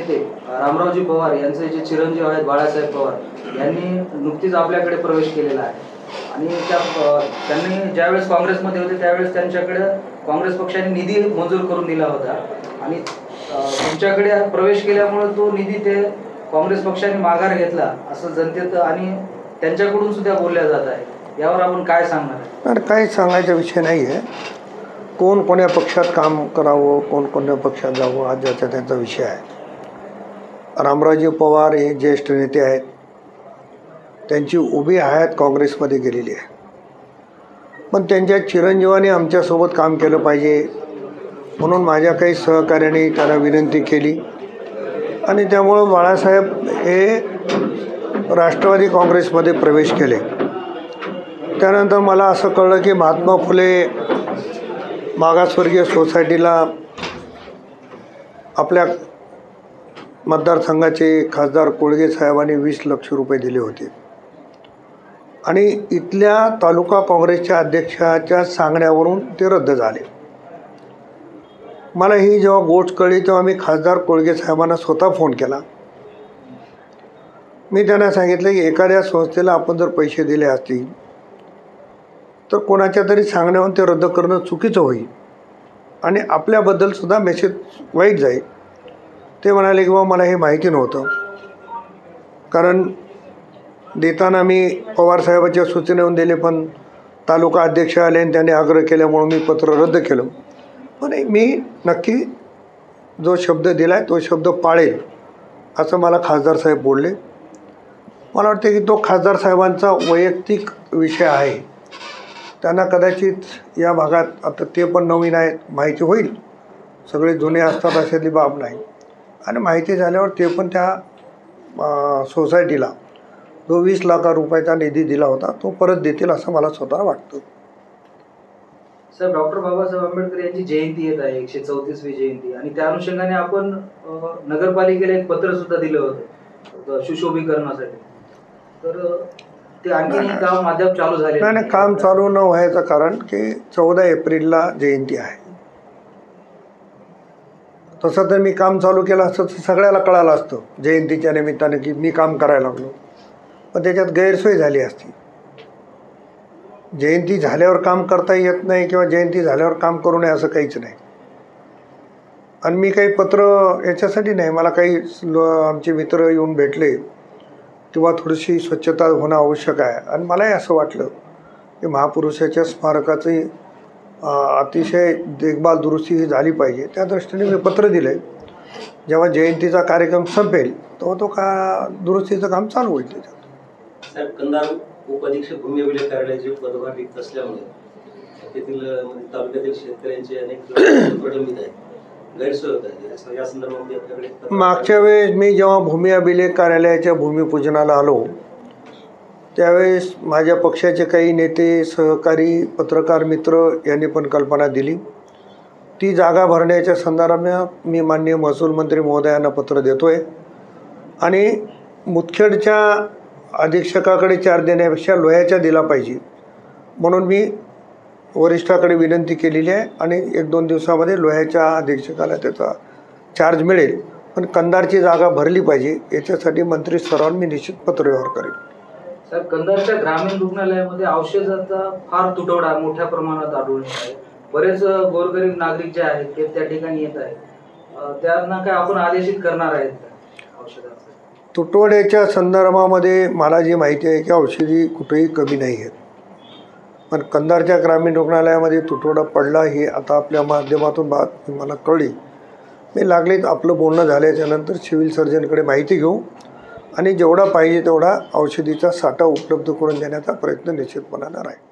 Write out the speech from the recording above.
नेते रामरावजी पवार यांचे जे चिरंजीव आहेत बाळासाहेब पवार यांनी नुकतीच आपल्याकडे प्रवेश केलेला आहे आणि त्यांनी ज्यावेळेस काँग्रेसमध्ये होते त्यावेळेस त्यांच्याकडे काँग्रेस पक्षाने निधी मंजूर करून दिला होता आणि तुमच्याकडे प्रवेश केल्यामुळे तो निधी ते काँग्रेस पक्षाने माघार घेतला असं जनतेत आणि त्यांच्याकडून सुद्धा बोलल्या जात आहे। यावर आपण काय सांगणार? तर काही सांगायचा विषय नाही आहे। कोण कोण्या पक्षात काम करावं, कोण कोण्या पक्षात जावं हा ज्याचा त्यांचा विषय आहे। रामरावजी पवार हे ज्येष्ठ नेते आहेत, त्यांची उभी हयात काँग्रेसमध्ये गेलेली आहे, पण त्यांच्या चिरंजीवाने आमच्यासोबत काम केलं पाहिजे म्हणून माझ्या काही सहकार्याने त्यांना विनंती केली आणि त्यामुळं बाळासाहेब हे राष्ट्रवादी काँग्रेसमध्ये प्रवेश केले। त्यानंतर मला असं कळलं की महात्मा फुले मागासवर्गीय सोसायटीला आपल्या मतदारसंघाचे खासदार कोळगे साहेबांनी 20 लाख रुपये दिले होते आणि इथल्या तालुका काँग्रेसच्या अध्यक्षाच्या सांगण्यावरून ते रद्द झाले। मला ही जेव्हा गोष्ट कळली तेव्हा मी खासदार कोळगे साहेबांना स्वतः फोन केला। मी त्यांना सांगितलं की एखाद्या संस्थेला आपण जर पैसे दिले असतील तर कोणाच्या तरी सांगण्यावरून ते रद्द करणं चुकीचं होईल आणि आपल्याबद्दलसुद्धा मेसेज वाईट जाईल। ते म्हणाले की बाबा मला हे माहिती नव्हतं, कारण देताना मी पवारसाहेबांच्या सूचनेवरून दिले, पण तालुका अध्यक्ष आले आणि त्यांनी आग्रह केल्यामुळे मी पत्र रद्द केलं। पण मी नक्की जो शब्द दिला आहे तो शब्द पाळेल असं मला खासदार साहेब बोलले। मला वाटतं की तो खासदार साहेबांचा वैयक्तिक विषय आहे, त्यांना कदाचित या भागात आता ते पण नवीन आहेत, माहिती होईल, सगळे जुने असतात अशातली बाब नाही आणि माहिती झाल्यावर ते पण त्या सोसायटीला जो 20 लाख रुपयाचा निधी दिला होता तो परत देतील असं मला स्वतः वाटतं। सर, डॉक्टर बाबासाहेब आंबेडकर यांची जयंती येत आहे, 134वी जयंती, आणि त्या अनुषंगाने आपण नगरपालिकेला एक पत्र सुद्धा दिलं होतं सुशोभीकरणासाठी, तर ते आणखी काम अद्याप चालू झाले नाही। काम चालू न व्हायचं कारण की 14 एप्रिलला जयंती आहे। तसं तर मी काम चालू केलं असतं तर सगळ्याला कळालं असतं जयंतीच्या निमित्ताने की मी काम करायला लागलो, पण त्याच्यात गैरसोय झाली असती। जयंती झाल्यावर काम करता येत नाही किंवा जयंती झाल्यावर काम करू नये असं काहीच नाही। आणि मी काही पत्र याच्यासाठी नाही, मला काही आमचे मित्र येऊन भेटले किंवा थोडीशी स्वच्छता होणं आवश्यक आहे आणि मलाही असं वाटलं की महापुरुषाच्या स्मारकाची अतिशय देखभाल दुरुस्ती ही झाली पाहिजे, त्या दृष्टीने मी पत्र दिलं। जेव्हा जयंतीचा कार्यक्रम संपेल तेव्हा तो दुरुस्तीचं काम चालू होईल। त्याच्यात साहेब, कंधार उपाधीक्षक भूमी अभिलेख कार्यालयाचे पदभार रिक्त असल्यामुळे तेथील तालुक्यातील शेतकऱ्यांचे अनेक प्रलंबित आहेत, गैरसोय होत आहे, या संदर्भामध्ये आपल्याकडे? मागच्या वेळेस मी जेव्हा भूमी अभिलेख कार्यालयाच्या भूमिपूजनाला आलो त्यावेळेस माझ्या पक्षाचे काही नेते, सहकारी, पत्रकार मित्र यांनी पण कल्पना दिली। ती जागा भरण्याच्या संदर्भात मी माननीय महसूल मंत्री महोदयांना पत्र देतोय आणि मुदखेडच्या अधीक्षकाकडे 4 देण्यापेक्षा लोह्याच्या दिला पाहिजे म्हणून मी वरिष्ठाकडे विनंती केलेली आहे आणि 1-2 दिवसामध्ये लोह्याच्या अधीक्षकाला त्याचा चार्ज मिळेल, पण कंधारची जागा भरली पाहिजे याच्यासाठी मंत्री स्तरावर मी निश्चित पत्रव्यवहार करेन। सर, कंधारच्या ग्रामीण रुग्णालयामध्ये औषधाचा फार तुटवडा मोठ्या प्रमाणात आढळून येत आहे। बरेच गोरगरीब नागरिक जे आहेत ते त्या ठिकाणी येत आहेत, त्यांना काय आपण आदेशित करणार आहेत औषधाचं? तुटवड्याच्या संदर्भामध्ये मला जी माहिती आहे की औषधी कुठेही कमी नाही आहेत, पण कंधारच्या ग्रामीण रुग्णालयामध्ये तुटवडा पडला ही आता आपल्या माध्यमातून मला कळली। मी लागलीच आपलं बोलणं झाल्याच्यानंतर सिव्हिल सर्जनकडे माहिती घेऊ आणि जेवढा पाहिजे तेवढा औषधीचा साठा उपलब्ध करून देण्याचा प्रयत्न निश्चितपणाने राहील।